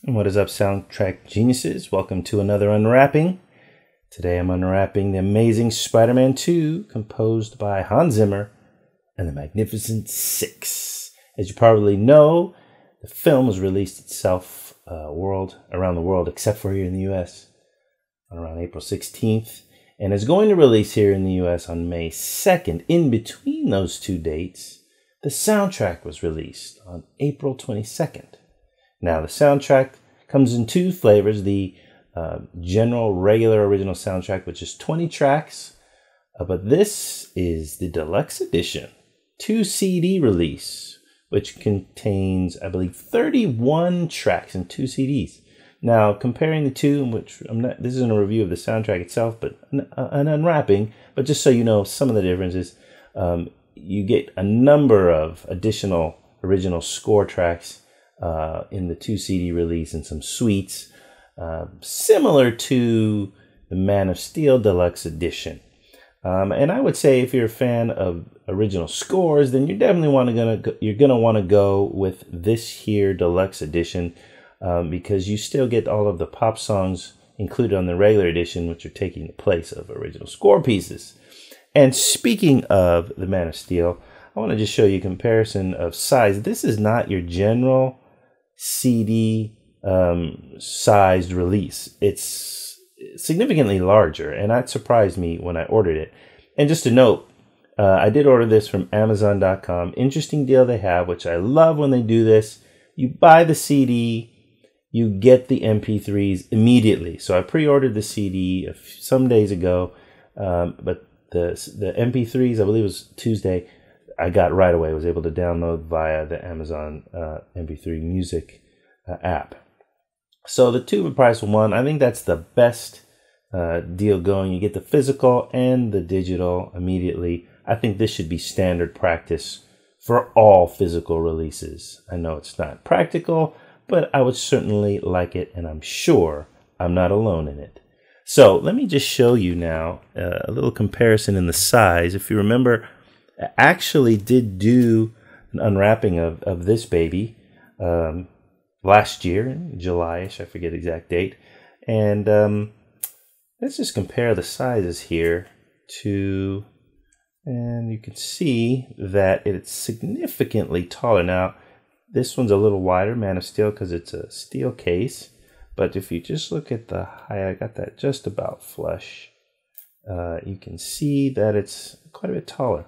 And what is up, soundtrack geniuses? Welcome to another unwrapping. Today I'm unwrapping The Amazing Spider-Man 2, composed by Hans Zimmer and the Magnificent Six. As you probably know, the film was released itself around the world, except for here in the US, on around April 16th, and is going to release here in the US on May 2nd. In between those two dates, the soundtrack was released on April 22nd. Now, the soundtrack comes in two flavors, the general, regular, original soundtrack, which is 20 tracks, but this is the Deluxe Edition, 2 CD release, which contains, I believe, 31 tracks and 2 CDs. Now, comparing the two, which this isn't a review of the soundtrack itself, but an unwrapping, but just so you know some of the differences, you get a number of additional original score tracks in the 2 CD release and some suites, similar to the Man of Steel Deluxe Edition. And I would say if you're a fan of original scores, then you're definitely gonna want to go with this here Deluxe Edition, because you still get all of the pop songs included on the regular edition, which are taking the place of original score pieces. And speaking of the Man of Steel, I want to just show you a comparison of size. This is not your general CD sized release. It's significantly larger, and that surprised me when I ordered it. And just a note, I did order this from Amazon.com. Interesting deal they have, which I love when they do this. You buy the CD, you get the MP3s immediately. So I pre-ordered the CD some days ago, but the MP3s, I believe it was Tuesday, I got right away. I was able to download via the Amazon MP3 music app. So the two for price of one, I think that's the best deal going. You get the physical and the digital immediately. I think this should be standard practice for all physical releases. I know it's not practical, but I would certainly like it, and I'm sure I'm not alone in it. So let me just show you now a little comparison in the size. If you remember, I actually did do an unwrapping of this baby last year, in July-ish, I forget the exact date. And let's just compare the sizes here to, and you can see that it's significantly taller. Now, this one's a little wider, Man of Steel, because it's a steel case. But if you just look at the height, I got that just about flush. You can see that it's quite a bit taller.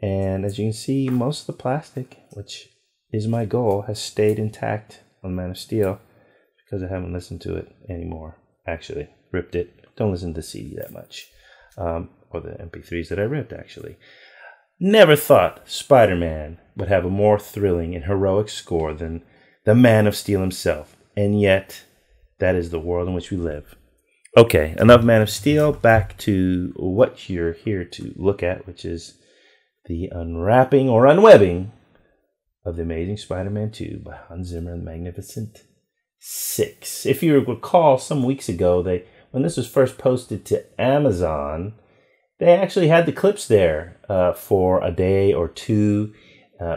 And as you can see, most of the plastic, which is my goal, has stayed intact on Man of Steel, because I haven't listened to it anymore. Actually, ripped it. Don't listen to the CD that much. Or the MP3s that I ripped, actually. Never thought Spider-Man would have a more thrilling and heroic score than the Man of Steel himself. And yet, that is the world in which we live. Okay, enough Man of Steel. Back to what you're here to look at, which is the unwrapping or unwebbing of The Amazing Spider-Man 2 by Hans Zimmer and the Magnificent Six. If you recall, some weeks ago, when this was first posted to Amazon, they actually had the clips there for a day or two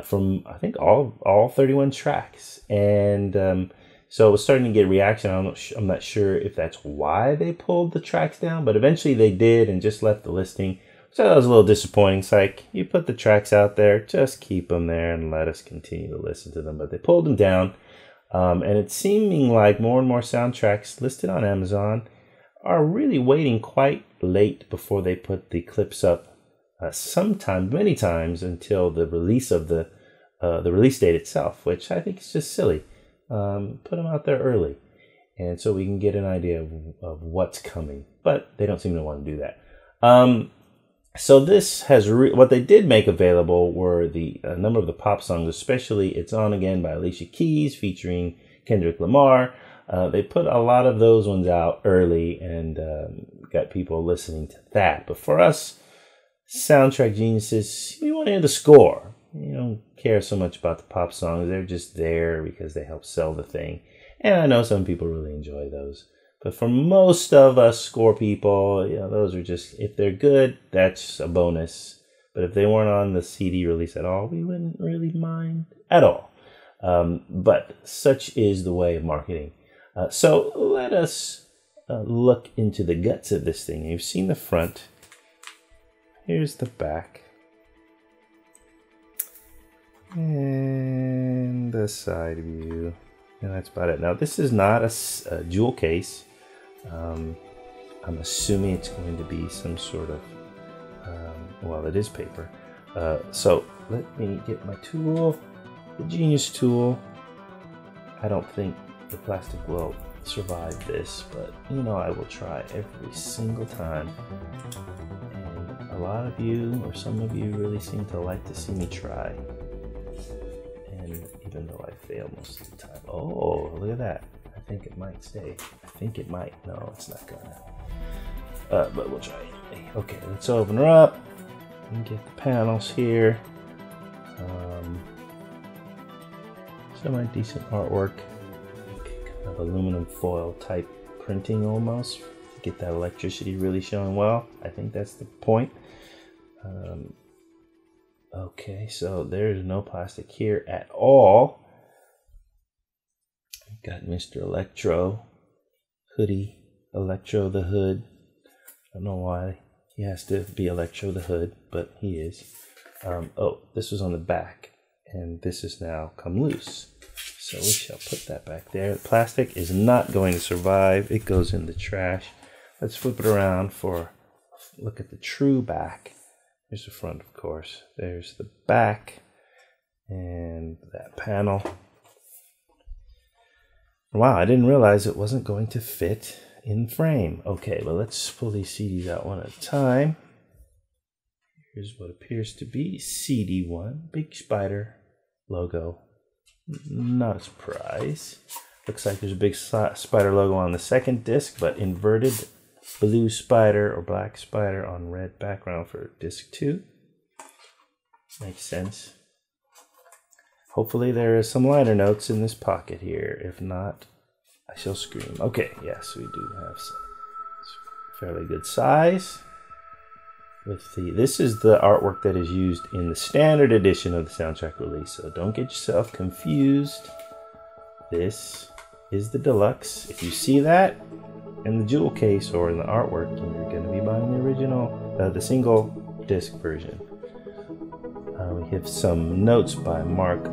from, I think, all 31 tracks. And so it was starting to get reaction. I'm not sure if that's why they pulled the tracks down, but eventually they did and just left the listing. So that was a little disappointing. It's like, you put the tracks out there, just keep them there and let us continue to listen to them. But they pulled them down. And it's seeming like more and more soundtracks listed on Amazon are really waiting quite late before they put the clips up. Many times, until the release of the release date itself, which I think is just silly. Put them out there early, and so we can get an idea of what's coming. But they don't seem to want to do that. So this has what they did make available were a number of the pop songs, especially "It's On Again" by Alicia Keys featuring Kendrick Lamar. They put a lot of those ones out early and got people listening to that. But for us soundtrack geniuses, we want to hear the score. You don't care so much about the pop songs. They're just there because they help sell the thing. And I know some people really enjoy those. But for most of us score people, those are just, if they're good, that's a bonus. But if they weren't on the CD release at all, we wouldn't really mind at all. But such is the way of marketing. So let us look into the guts of this thing. You've seen the front. Here's the back. And the side view. And that's about it. Now, this is not a jewel case. I'm assuming it's going to be some sort of, well, it is paper. So let me get my tool, the Genius tool. I don't think the plastic will survive this, but you know, I will try every single time. And a lot of you, or some of you, really seem to like to see me try. And even though I fail most of the time. Oh, look at that. I think it might stay. I think it might. No, it's not gonna. But we'll try anyway. Okay, let's open her up and get the panels here. Semi decent artwork. Kind of aluminum foil type printing almost. To get that electricity really showing well. I think that's the point. Okay, so there's no plastic here at all. Got Mr. Electro hoodie, Electro the Hood. I don't know why he has to be Electro the Hood, but he is. Oh, this was on the back, and this has now come loose. So we shall put that back there. The plastic is not going to survive. It goes in the trash. Let's flip it around for a look at the true back. Here's the front, of course. There's the back and that panel. Wow, I didn't realize it wasn't going to fit in frame. Okay, well, let's pull these CDs out one at a time. Here's what appears to be CD1, big spider logo. Not a surprise. Looks like there's a big spider logo on the second disc, but inverted blue spider or black spider on red background for disc 2. Makes sense. Hopefully there is some liner notes in this pocket here. If not, I shall scream. Okay, yes, we do have some fairly good size. This is the artwork that is used in the standard edition of the soundtrack release, so don't get yourself confused. This is the deluxe. If you see that in the jewel case or in the artwork, you're going to be buying the original, the single disc version. We have some notes by Mark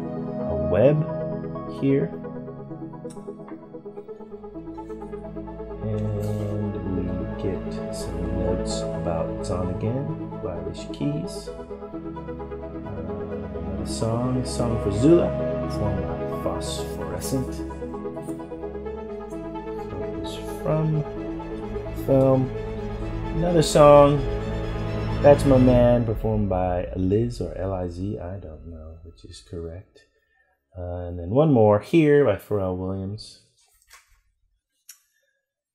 Webb here. And we get some notes about It's On Again by Alicia Keys. Another song for Zula, performed by Phosphorescent. Focus from film. Another song, That's My Man, performed by Liz or L-I-Z, I don't know which is correct. And then one more, Here by Pharrell Williams.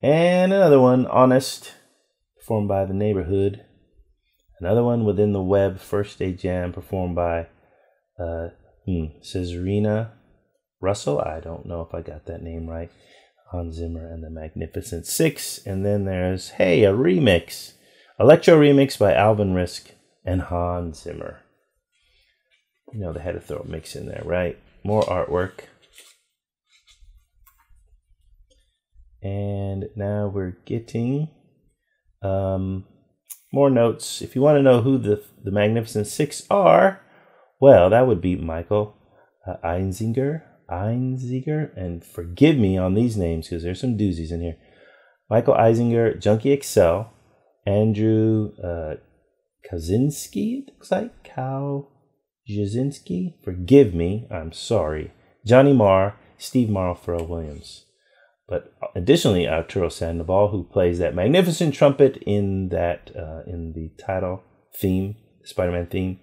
And another one, Honest, performed by The Neighborhood. Another one, Within the Web, First Day Jam, performed by Cesarina Russell. I don't know if I got that name right. Hans Zimmer and the Magnificent Six. And then there's, hey, a remix. Electro remix by Alvin Risk and Hans Zimmer. You know, they had to throw a mix in there, right? More artwork. And now we're getting more notes. If you want to know who the Magnificent Six are, well, that would be Michael Einziger, and forgive me on these names because there's some doozies in here. Michael Eisinger, Junkie Excel, Andrew Kaczynski, it looks like, Jazinski, forgive me, I'm sorry. Johnny Marr, Steve Morrow, Pharrell Williams. But additionally, Arturo Sandoval, who plays that magnificent trumpet in that in the title theme, the Spider-Man theme.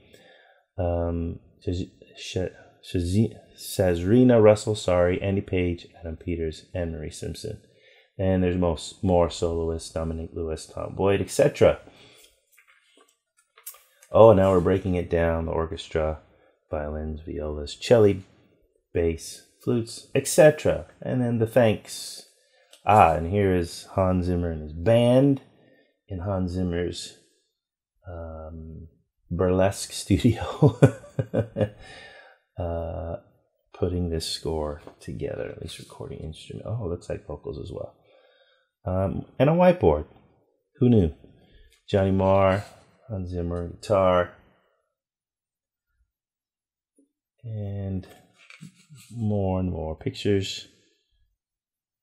Cesarina Russell, Andy Page, Adam Peters, and Marie Simpson. And there's more soloists, Dominic Lewis, Tom Boyd, etc. Oh, now we're breaking it down. The orchestra, violins, violas, cello, bass, flutes, etc. And then the thanks. And here is Hans Zimmer and his band in Hans Zimmer's burlesque studio. putting this score together, at least recording instrument. Oh, it looks like vocals as well. And a whiteboard. Who knew? Johnny Marr, Hans Zimmer, guitar. And more pictures.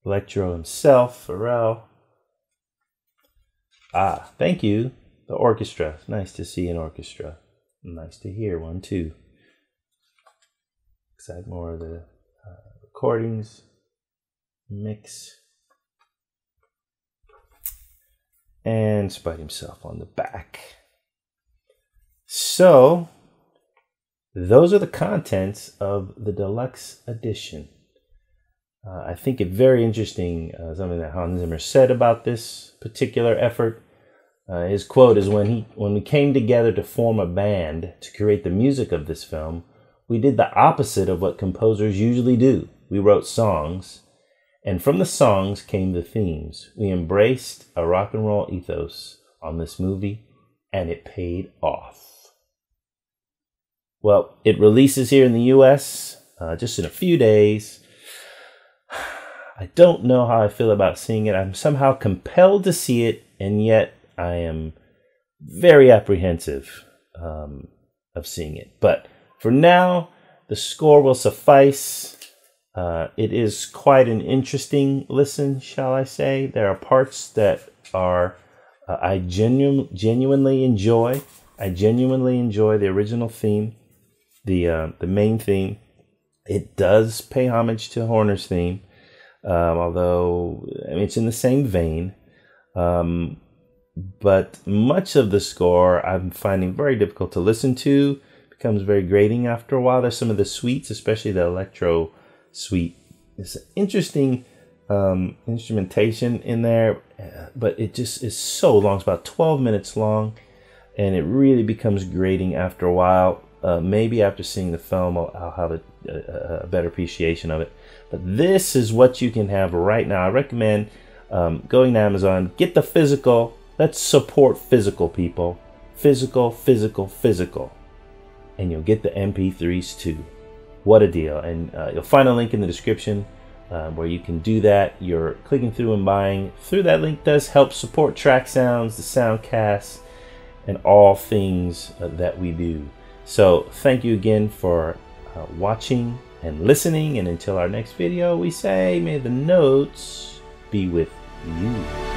Electro himself, Pharrell. Ah, thank you. The orchestra. Nice to see an orchestra. Nice to hear one too. Looks like more of the recordings. Mix. And Spite himself on the back. So, those are the contents of the deluxe edition. I think it very interesting, something that Hans Zimmer said about this particular effort. His quote is, when we came together to form a band to create the music of this film, we did the opposite of what composers usually do. We wrote songs, and from the songs came the themes. We embraced a rock and roll ethos on this movie, and it paid off. Well, it releases here in the US just in a few days. I don't know how I feel about seeing it. I'm somehow compelled to see it, and yet I am very apprehensive of seeing it. But for now, the score will suffice. It is quite an interesting listen, shall I say. There are parts that are I genuinely enjoy. I genuinely enjoy the original theme, the main theme. It does pay homage to Horner's theme, although I mean, it's in the same vein. But much of the score I'm finding very difficult to listen to. It becomes very grating after a while. There's some of the suites, especially the electro suite. It's an interesting instrumentation in there, but it just is so long. It's about 12 minutes long, and it really becomes grating after a while. Maybe after seeing the film, I'll have a better appreciation of it. But this is what you can have right now. I recommend going to Amazon, get the physical. Let's support physical, people. Physical. And you'll get the MP3s too. What a deal. And you'll find a link in the description where you can do that. You're clicking through and buying through that link does help support Tracksounds, the SoundCast, and all things that we do. So thank you again for watching and listening. And until our next video, we say, may the notes be with you.